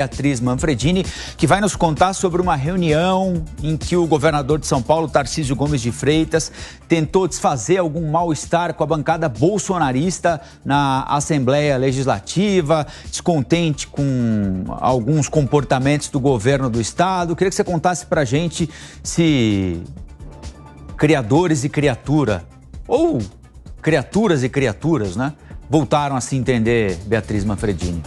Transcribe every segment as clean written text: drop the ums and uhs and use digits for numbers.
Beatriz Manfredini, que vai nos contar sobre uma reunião em que o governador de São Paulo, Tarcísio Gomes de Freitas, tentou desfazer algum mal-estar com a bancada bolsonarista na Assembleia Legislativa, descontente com alguns comportamentos do governo do estado. Queria que você contasse pra gente se criadores e criatura, ou criaturas e criaturas, né, voltaram a se entender, Beatriz Manfredini.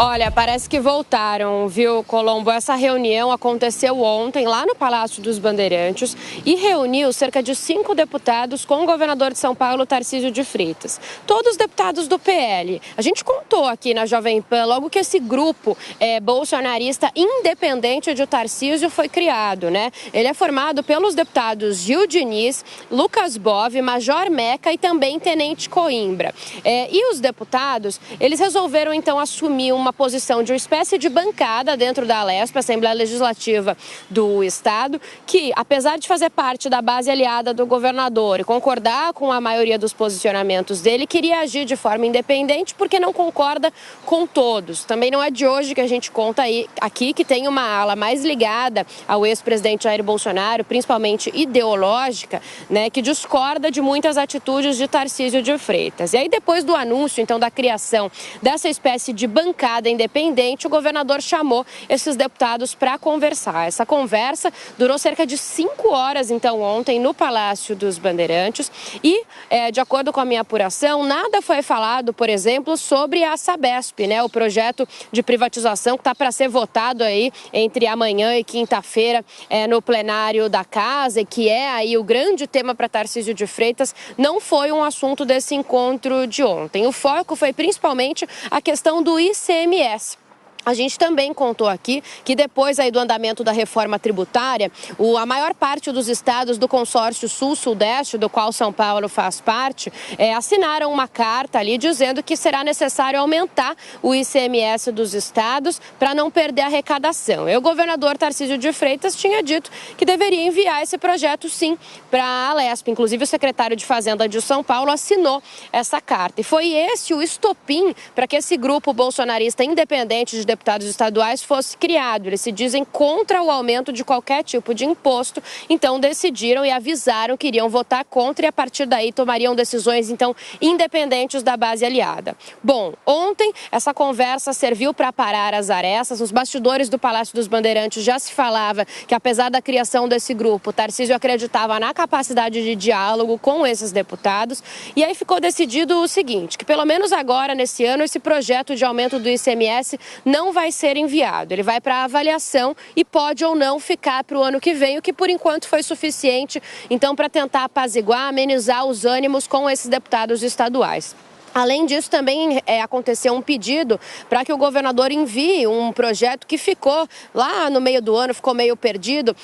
Olha, parece que voltaram, viu, Colombo? Essa reunião aconteceu ontem lá no Palácio dos Bandeirantes e reuniu cerca de 5 deputados com o governador de São Paulo, Tarcísio de Freitas. Todos deputados do PL. A gente contou aqui na Jovem Pan logo que esse grupo bolsonarista independente de Tarcísio foi criado, né? Ele é formado pelos deputados Gil Diniz, Lucas Bove, Major Meca e também Tenente Coimbra. E os deputados, eles resolveram então assumir uma posição de uma espécie de bancada dentro da ALESP, Assembleia Legislativa do Estado, que, apesar de fazer parte da base aliada do governador e concordar com a maioria dos posicionamentos dele, queria agir de forma independente porque não concorda com todos. Também não é de hoje que a gente conta aqui que tem uma ala mais ligada ao ex-presidente Jair Bolsonaro, principalmente ideológica, né, que discorda de muitas atitudes de Tarcísio de Freitas. E aí, depois do anúncio, então, da criação dessa espécie de bancada independente, o governador chamou esses deputados para conversar. Essa conversa durou cerca de 5 horas, então, ontem, no Palácio dos Bandeirantes. E, de acordo com a minha apuração, nada foi falado, por exemplo, sobre a Sabesp, né? O projeto de privatização que está para ser votado aí entre amanhã e quinta-feira no plenário da Casa, e que é aí o grande tema para Tarcísio de Freitas, não foi um assunto desse encontro de ontem. O foco foi principalmente a questão do ICMS. A gente também contou aqui que depois aí do andamento da reforma tributária, a maior parte dos estados do consórcio Sul-Sudeste, do qual São Paulo faz parte, assinaram uma carta ali dizendo que será necessário aumentar o ICMS dos estados para não perder a arrecadação. E o governador Tarcísio de Freitas tinha dito que deveria enviar esse projeto, sim, para a ALESP. Inclusive, o secretário de Fazenda de São Paulo assinou essa carta. E foi esse o estopim para que esse grupo bolsonarista independente de deputados estaduais fosse criado. Eles se dizem contra o aumento de qualquer tipo de imposto, então decidiram e avisaram que iriam votar contra e a partir daí tomariam decisões então independentes da base aliada. Bom, ontem essa conversa serviu para parar as arestas. Nos bastidores do Palácio dos Bandeirantes já se falava que, apesar da criação desse grupo, Tarcísio acreditava na capacidade de diálogo com esses deputados, e aí ficou decidido o seguinte, que pelo menos agora, nesse ano, esse projeto de aumento do ICMS não vai ser enviado. Ele vai para avaliação e pode ou não ficar para o ano que vem, o que por enquanto foi suficiente, então, para tentar apaziguar, amenizar os ânimos com esses deputados estaduais. Além disso, também aconteceu um pedido para que o governador envie um projeto que ficou lá no meio do ano, ficou meio perdido,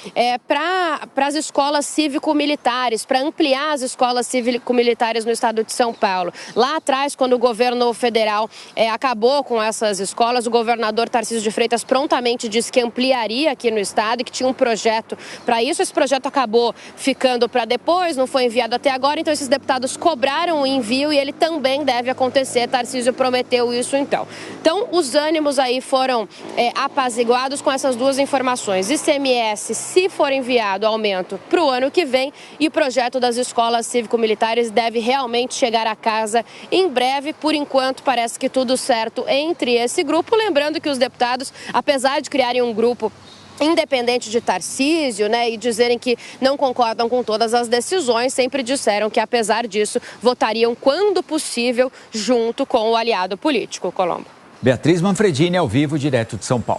para as escolas cívico-militares, para ampliar as escolas cívico-militares no estado de São Paulo. Lá atrás, quando o governo federal acabou com essas escolas, o governador Tarcísio de Freitas prontamente disse que ampliaria aqui no estado e que tinha um projeto para isso. Esse projeto acabou ficando para depois, não foi enviado até agora, então esses deputados cobraram o envio e ele também deve acontecer. Tarcísio prometeu isso então. Então, os ânimos aí foram apaziguados com essas duas informações. ICMS, se for enviado, aumento para o ano que vem, e o projeto das escolas cívico-militares deve realmente chegar a casa em breve. Por enquanto, parece que tudo certo entre esse grupo. Lembrando que os deputados, apesar de criarem um grupo independente de Tarcísio, né, e dizerem que não concordam com todas as decisões, sempre disseram que, apesar disso, votariam quando possível junto com o aliado político. Colombo. Beatriz Manfredini, ao vivo, direto de São Paulo.